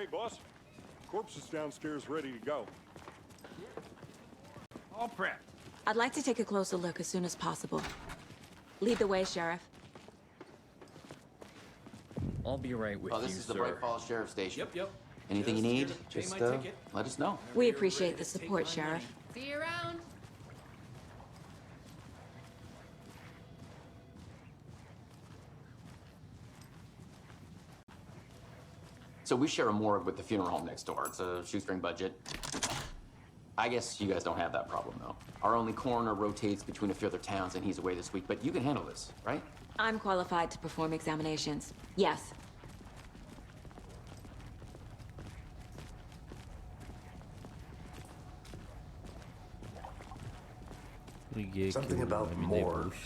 Hey, boss. Corpse is downstairs ready to go. All prepped. I'd like to take a closer look as soon as possible. Lead the way, Sheriff. I'll be right with you, This is the sir. Bright Falls Sheriff Station. Yep. Anything you Just need, here to pay just my ticket. let us know. We appreciate the support, Take my Sheriff. money. See you around. So we share a morgue with the funeral home next door. It's a shoestring budget. I guess you guys don't have that problem, though. Our only coroner rotates between a few other towns, and he's away this week. But you can handle this, right? I'm qualified to perform examinations. Yes. Something about morgues.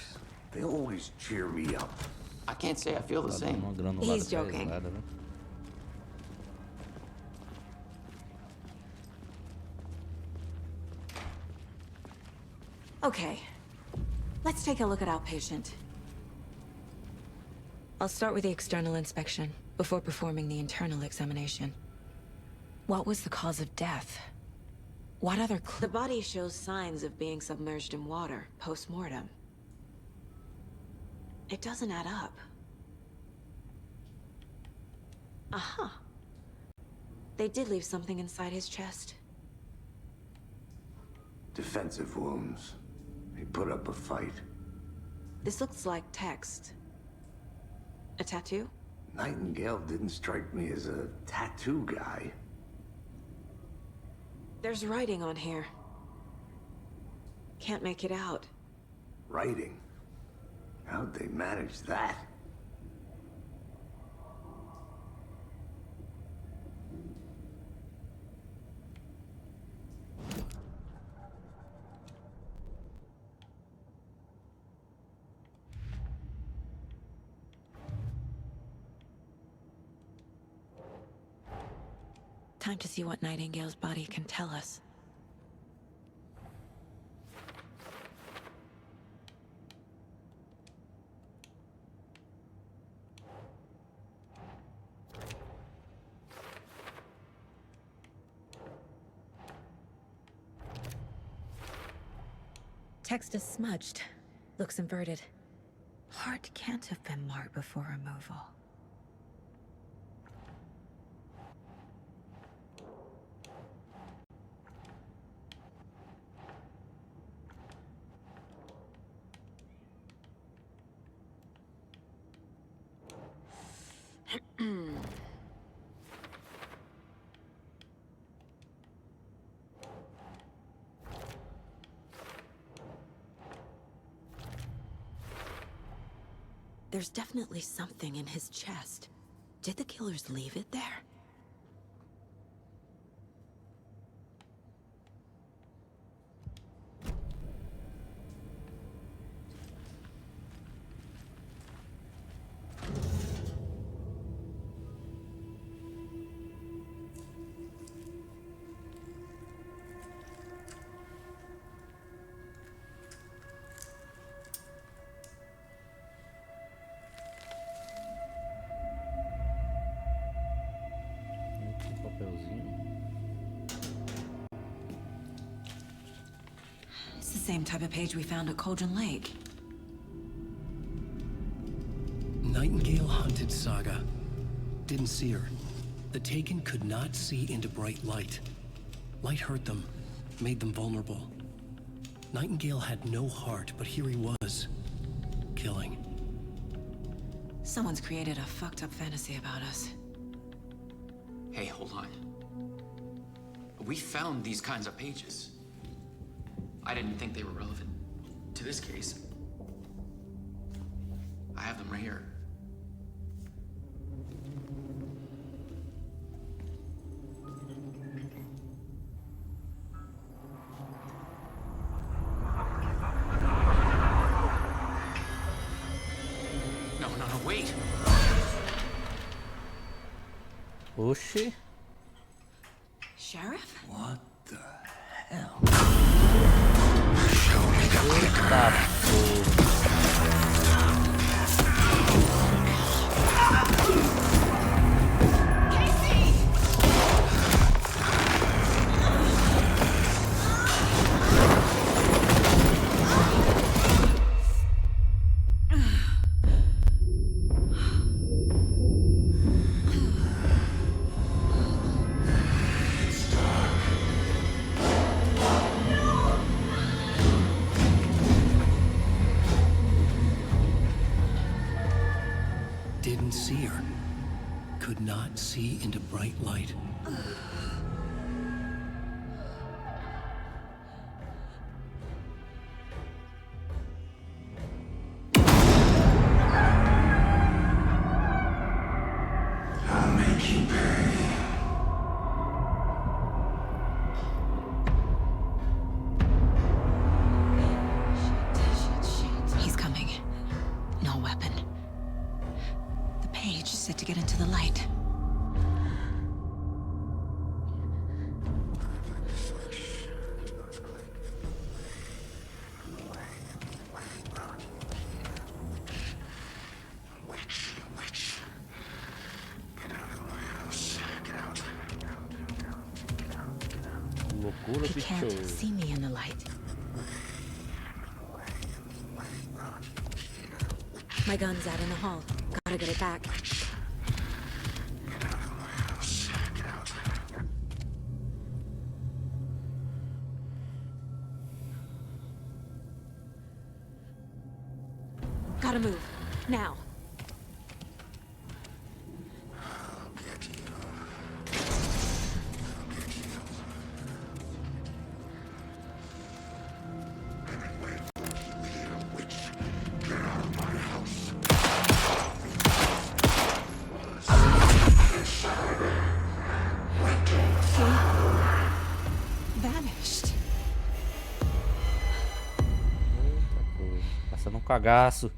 They always cheer me up. I can't say I feel the same. He's joking. Okay. Let's take a look at our patient. I'll start with the external inspection before performing the internal examination. What was the cause of death? What other The body shows signs of being submerged in water post-mortem. It doesn't add up. Aha. They did leave something inside his chest. Defensive wounds. He put up a fight. This looks like text. A tattoo? Nightingale didn't strike me as a tattoo guy. There's writing on here. Can't make it out. Writing? How'd they manage that? Time to see what Nightingale's body can tell us. Text is smudged. Looks inverted. Heart can't have been marked before removal. There's definitely something in his chest. Did the killers leave it there? It's the same type of page we found at Cauldron Lake. Nightingale hunted Saga. Didn't see her. The Taken could not see into bright light. Light hurt them, made them vulnerable. Nightingale had no heart, but here he was, killing. Someone's created a fucked up fantasy about us. Hey, hold on. We found these kinds of pages. I didn't think they were relevant to this case. I have them right here. No, wait. Oxi. Sheriff? What the hell? Eita porra. Casey! didn't see her. Could not see into bright light. I'll make you pay. He's coming. No weapon. The page is set to get into the light. Loucura, He can't bicho. see me in the light. My gun's out in the hall. Gotta get it back. Gotta move. Now. Vanished. Eita, coisa. Passando um cagaço.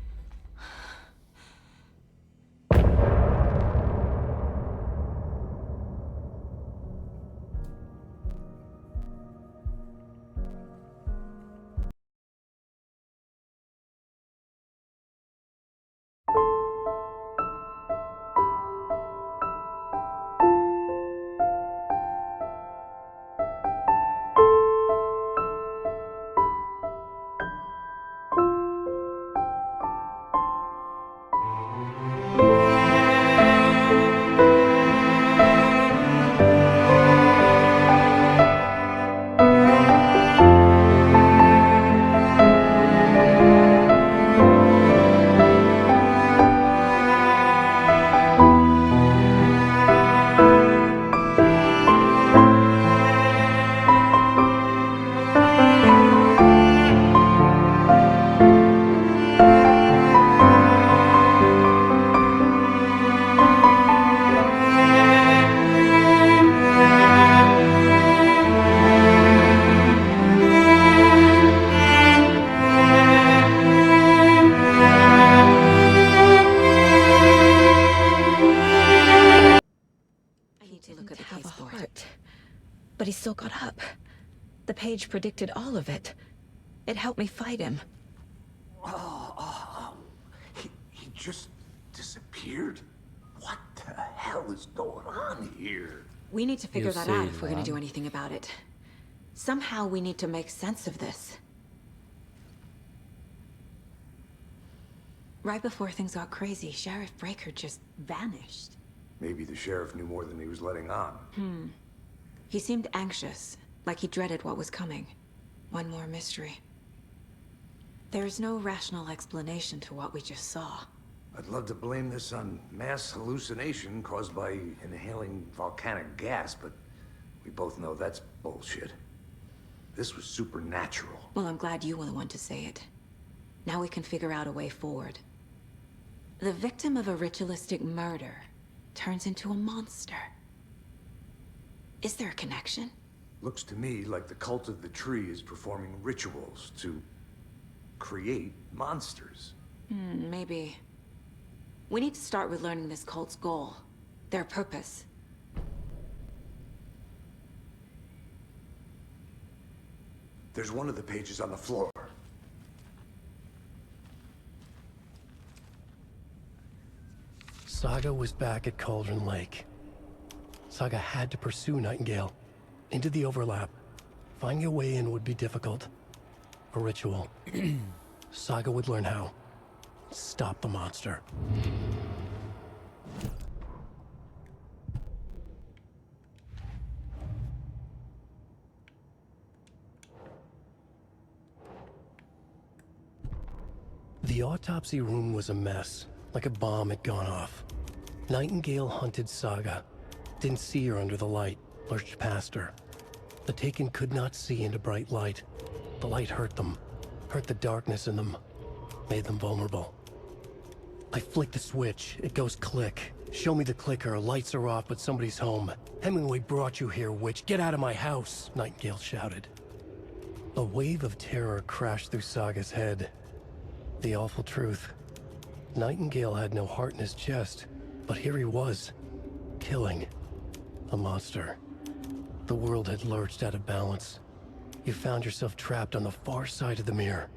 But he still got up. The page predicted all of it. It helped me fight him. He just disappeared? What the hell is going on here? We need to figure that sei out if we're gonna lá. do anything about it. Somehow we need to make sense of this. Right before things got crazy, Sheriff Breaker just vanished. Maybe the sheriff knew more than he was letting on. He seemed anxious, like he dreaded what was coming. One more mystery. There's no rational explanation to what we just saw. I'd love to blame this on mass hallucination caused by inhaling volcanic gas, but we both know that's bullshit. This was supernatural. Well, I'm glad you were the one to say it. Now we can figure out a way forward. The victim of a ritualistic murder turns into a monster. Is there a connection? Looks to me like the cult of the tree is performing rituals to create monsters. Maybe. We need to start with learning this cult's goal. Their purpose. There's one of the pages on the floor. Saga was back at Cauldron Lake. Saga had to pursue Nightingale. Into the overlap. Finding a way in would be difficult. A ritual. Saga would learn how. Stop the monster. The autopsy room was a mess. like a bomb had gone off. Nightingale hunted Saga. Didn't see her under the light, lurched past her. The Taken could not see into bright light. The light hurt them, hurt the darkness in them, made them vulnerable. I flick the switch, it goes click. Show me the clicker, lights are off, but somebody's home. Hemingway brought you here, witch. Get out of my house, Nightingale shouted. A wave of terror crashed through Saga's head. The awful truth. Nightingale had no heart in his chest, but here he was, killing a monster. The world had lurched out of balance. You found yourself trapped on the far side of the mirror.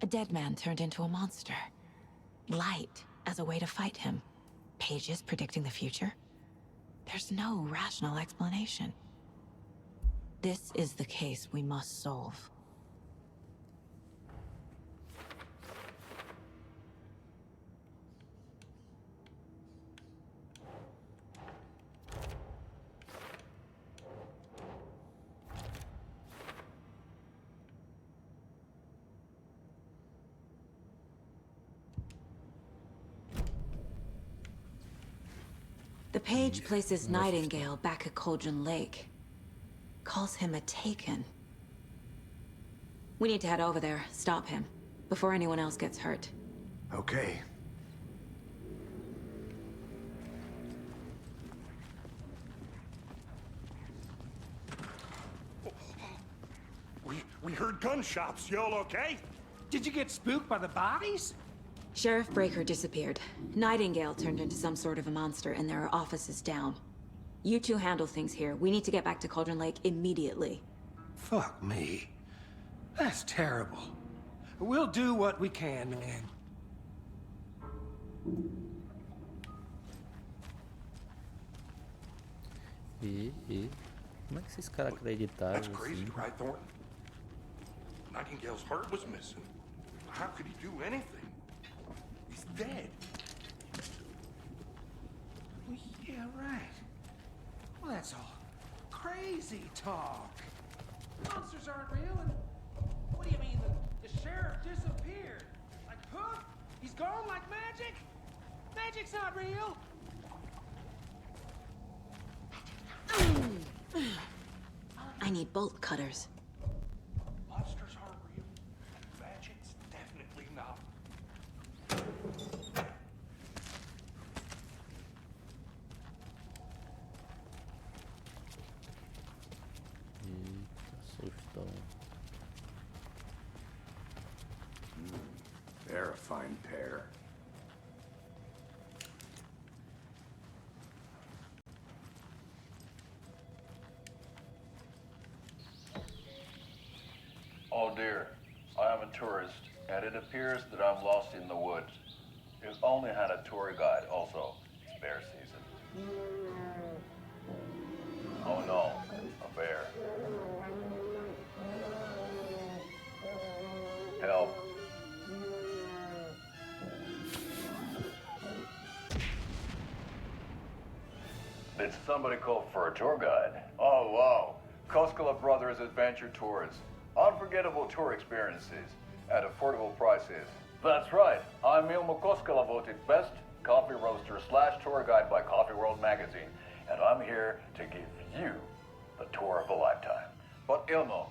A dead man turned into a monster. Light as a way to fight him. Pages predicting the future. There's no rational explanation. This is the case we must solve. The page places Nightingale back at Cauldron Lake. Calls him a Taken. We need to head over there, stop him, before anyone else gets hurt. Okay. We heard gunshots. Y'all okay? Did you get spooked by the bodies? Sheriff Breaker disappeared. Nightingale turned into some sort of a monster, and there are offices down. You two handle things here. We need to get back to Cauldron Lake immediately. Fuck me. That's terrible. We'll do what we can, man. Como é que esses caras acreditaram That's crazy, assim? right, Thornton? Nightingale's heart was missing. How could he do anything? He's dead. Well, yeah, right. Well, that's all crazy talk. Monsters aren't real, and what do you mean the sheriff disappeared? Like poof? He's gone like magic? Magic's not real. I need bolt cutters. Monsters aren't real. Magic's definitely not. Sustão. They're a fine pair. Oh dear, I am a tourist, and it appears that I'm lost in the woods. You've only had a tour guide, also. Bear season. Oh no, a bear. Help. Did somebody call for a tour guide? Oh wow, Koskela Brothers Adventure Tours. Unforgettable tour experiences at affordable prices. That's right, I'm Ilmo Koskela, voted best coffee roaster / tour guide by Coffee World magazine, and I'm here to give you the tour of a lifetime. But Ilmo,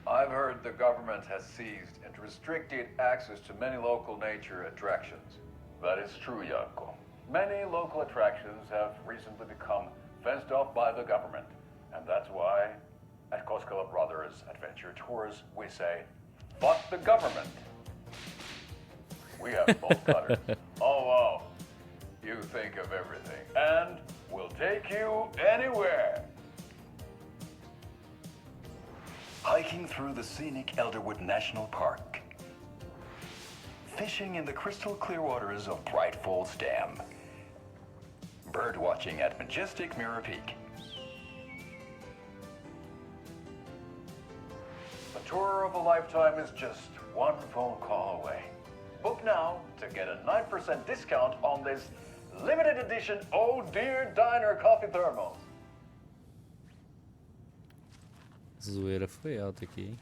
I've heard the government has seized and restricted access to many local nature attractions. That is true, Janko. Many local attractions have recently become fenced off by the government, and that's why at Koskela Brothers Adventure Tours, we say, fuck the government. We have bolt cutters. Oh, wow. You think of everything, and we'll take you anywhere. Hiking through the scenic Elderwood National Park. Fishing in the crystal clear waters of Bright Falls Dam. Bird watching at majestic Mirror Peak. A tour of a lifetime is just one phone call away. Book now to get a 9% discount on this limited edition Oh Dear Diner coffee thermos. A zoeira foi alta aqui, hein?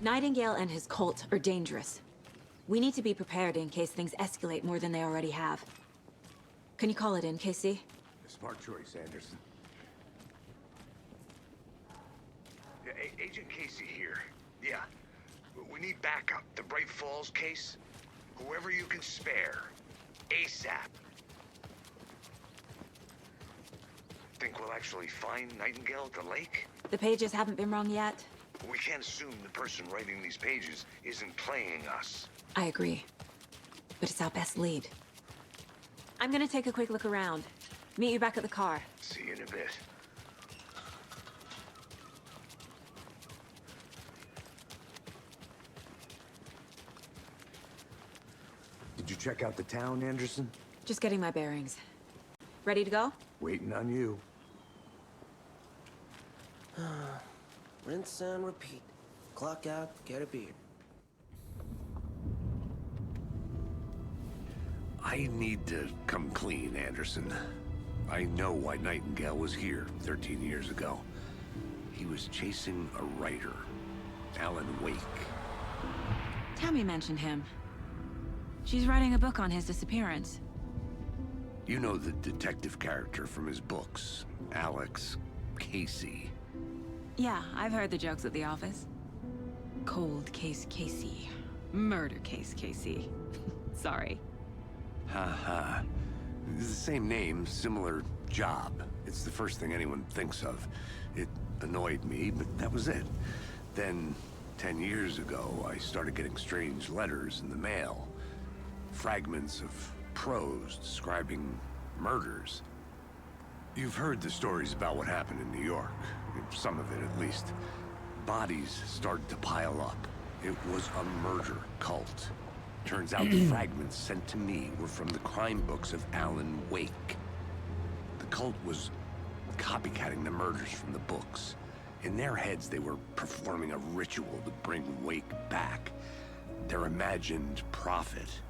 Nightingale and his cult are dangerous. We need to be prepared in case things escalate more than they already have. Can you call it in, Casey? Smart choice, Anderson. Agent Casey here. Yeah. We need backup. The Bright Falls case. Whoever you can spare. ASAP. Think we'll actually find Nightingale at the lake? The pages haven't been wrong yet? We can't assume the person writing these pages isn't playing us. I agree. But it's our best lead. I'm gonna take a quick look around. Meet you back at the car. See you in a bit. Did you check out the town, Anderson? Just getting my bearings. Ready to go? Waiting on you. Rinse and repeat. Clock out, get a beer. I need to come clean, Anderson. I know why Nightingale was here 13 years ago. He was chasing a writer, Alan Wake. Tammy mentioned him. She's writing a book on his disappearance. You know the detective character from his books, Alex Casey. Yeah, I've heard the jokes at the office. Cold case Casey. Murder case Casey. Sorry. Ha. It's the same name, similar job. It's the first thing anyone thinks of. It annoyed me, but that was it. Then, 10 years ago, I started getting strange letters in the mail. Fragments of prose describing murders. You've heard the stories about what happened in New York. Some of it, at least. Bodies started to pile up. It was a murder cult. Turns out the fragments sent to me were from the crime books of Alan Wake. The cult was copycatting the murders from the books. In their heads, they were performing a ritual to bring Wake back. Their imagined prophet.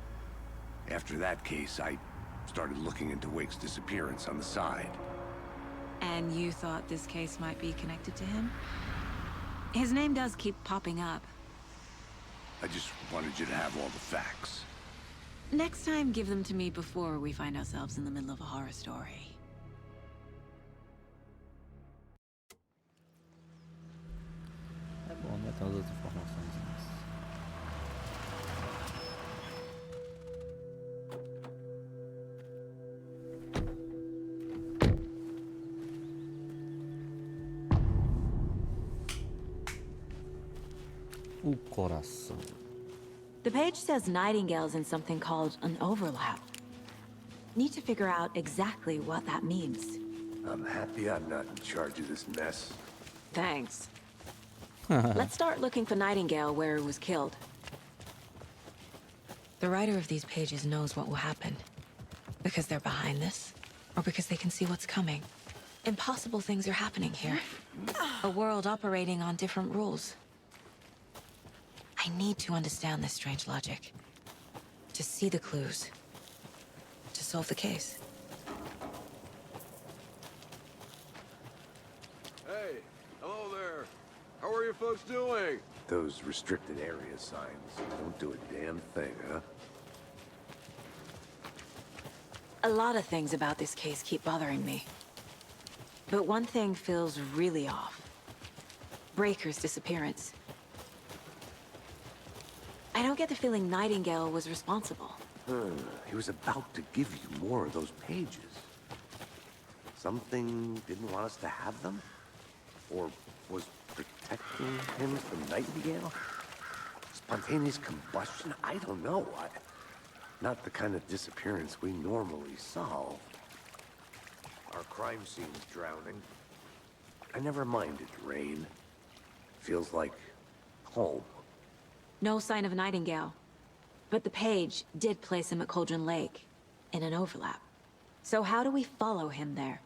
After that case, I started looking into Wake's disappearance on the side. And you thought this case might be connected to him? His name does keep popping up. I just wanted you to have all the facts. Next time, give them to me before we find ourselves in the middle of a horror story. É bom, né? Tem as outras informações. O coração. The page says Nightingale's in something called an overlap. Need to figure out exactly what that means. I'm happy I'm not in charge of this mess. Thanks. Let's start looking for Nightingale where he was killed. The writer of these pages knows what will happen. Because they're behind this, or because they can see what's coming. Impossible things are happening here. A world operating on different rules. I need to understand this strange logic. To see the clues. To solve the case. Hey, hello there. How are you folks doing? Those restricted area signs don't do a damn thing, huh? A lot of things about this case keep bothering me. But one thing feels really off. Breaker's disappearance. I don't get the feeling Nightingale was responsible. He was about to give you more of those pages. Something didn't want us to have them? Or was protecting him from Nightingale? Spontaneous combustion? I don't know. Not the kind of disappearance we normally solve. Our crime scene's drowning. I never minded rain. Feels like home. No sign of Nightingale. But the page did place him at Cauldron Lake, in an overlap. So how do we follow him there?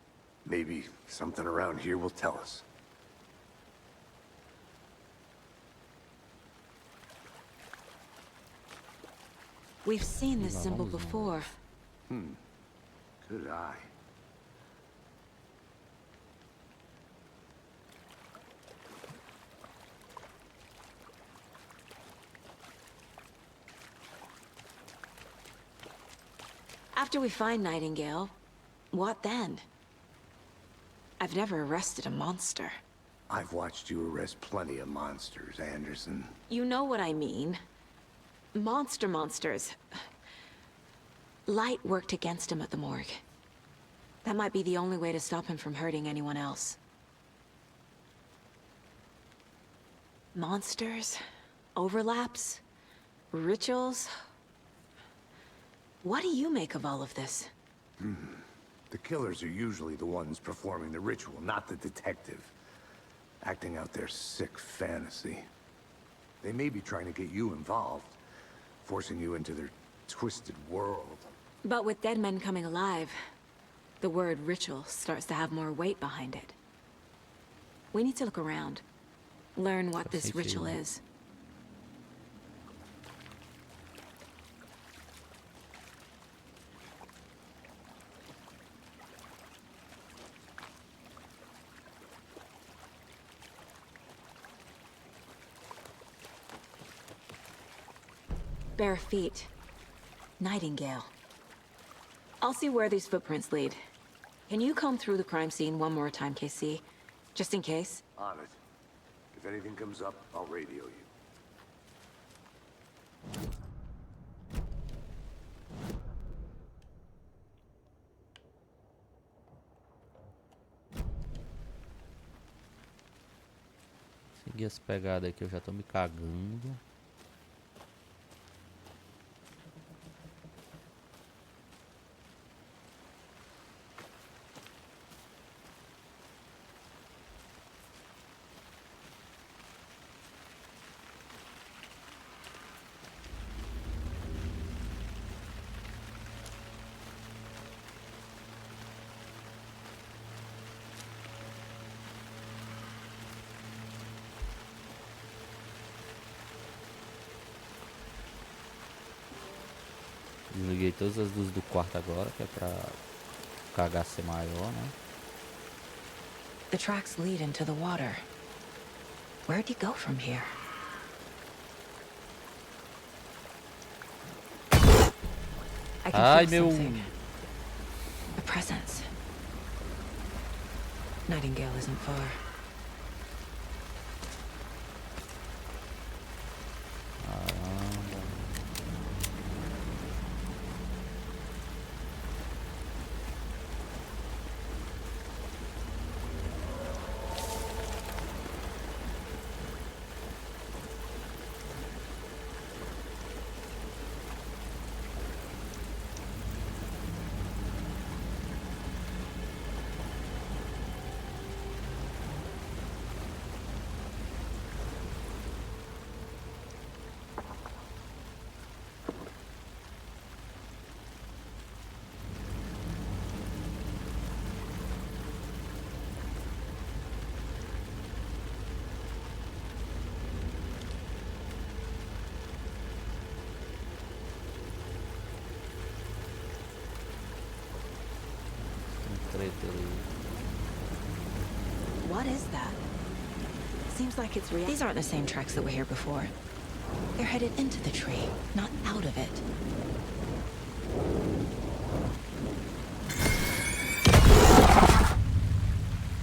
Maybe something around here will tell us. We've seen this symbol before. Good eye. After we find Nightingale, what then? I've never arrested a monster. I've watched you arrest plenty of monsters, Anderson. You know what I mean. Monsters. Light worked against him at the morgue. That might be the only way to stop him from hurting anyone else. Monsters? Overlaps? Rituals? What do you make of all of this? The killers are usually the ones performing the ritual, not the detective. Acting out their sick fantasy. They may be trying to get you involved, forcing you into their twisted world. But with dead men coming alive, the word ritual starts to have more weight behind it. We need to look around. Learn what this ritual is. Bare feet. Nightingale. I'll see where these footprints lead. Can you comb through the crime scene one more time, KC? Just in case? On it. If anything comes up, I'll radio you. Seguir as pegadas aqui, eu já tô me cagando. Desliguei todas as luzes do quarto agora, que é pra cagar ser maior, né? The tracks lead into the water. Where'd he go from here? I can feel something. A presence. Nightingale isn't far. What is that? Seems like it's real. These aren't the same tracks that were here before. They're headed into the tree, not out of it.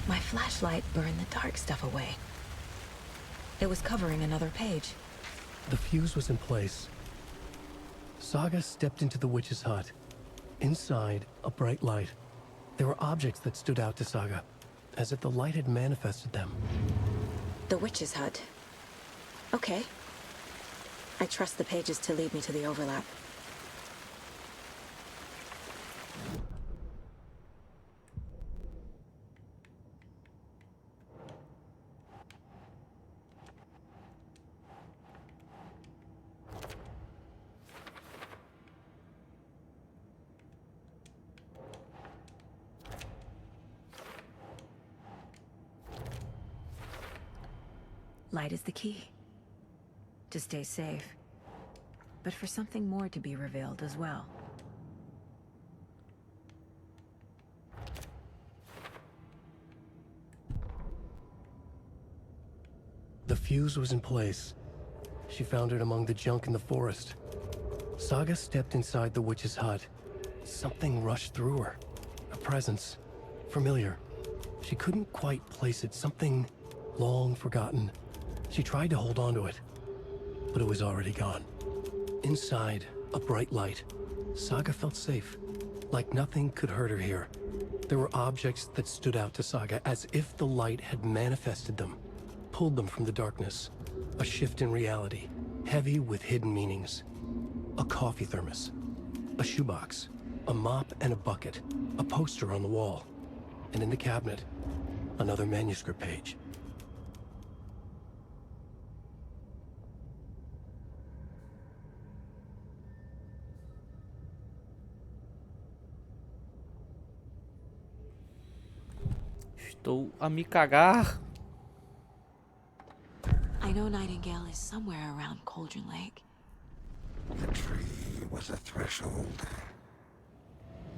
My flashlight burned the dark stuff away. It was covering another page. The fuse was in place. Saga stepped into the witch's hut. Inside, a bright light. There were objects that stood out to Saga, as if the light had manifested them. The witch's hut. Okay. I trust the pages to lead me to the overlap. Light is the key. To stay safe. But for something more to be revealed as well. The fuse was in place. She found it among the junk in the forest. Saga stepped inside the witch's hut. Something rushed through her. A presence. Familiar. She couldn't quite place it. Something long forgotten. She tried to hold on to it, but it was already gone. Inside, a bright light. Saga felt safe, like nothing could hurt her here. There were objects that stood out to Saga, as if the light had manifested them, pulled them from the darkness. A shift in reality, heavy with hidden meanings. A coffee thermos, a shoebox, a mop and a bucket, a poster on the wall, and in the cabinet, another manuscript page. Estou a me cagar. I know Nightingale is somewhere around Cauldron Lake. The tree was a threshold.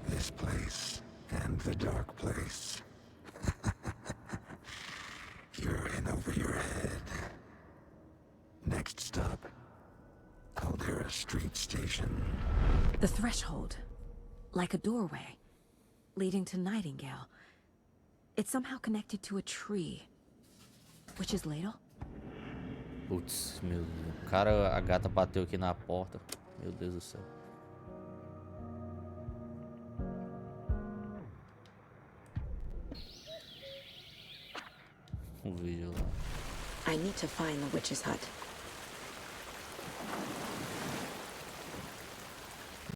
This place and the dark place. You're in over your head. Next stop, Caldera Street Station. The threshold. Like a doorway. Leading to Nightingale. It's somehow connected to a tree. Witch's ladle? Putz, meu Deus. O cara, a gata bateu aqui na porta. Meu Deus do céu. Um vídeo lá. I need to find the witch's hut.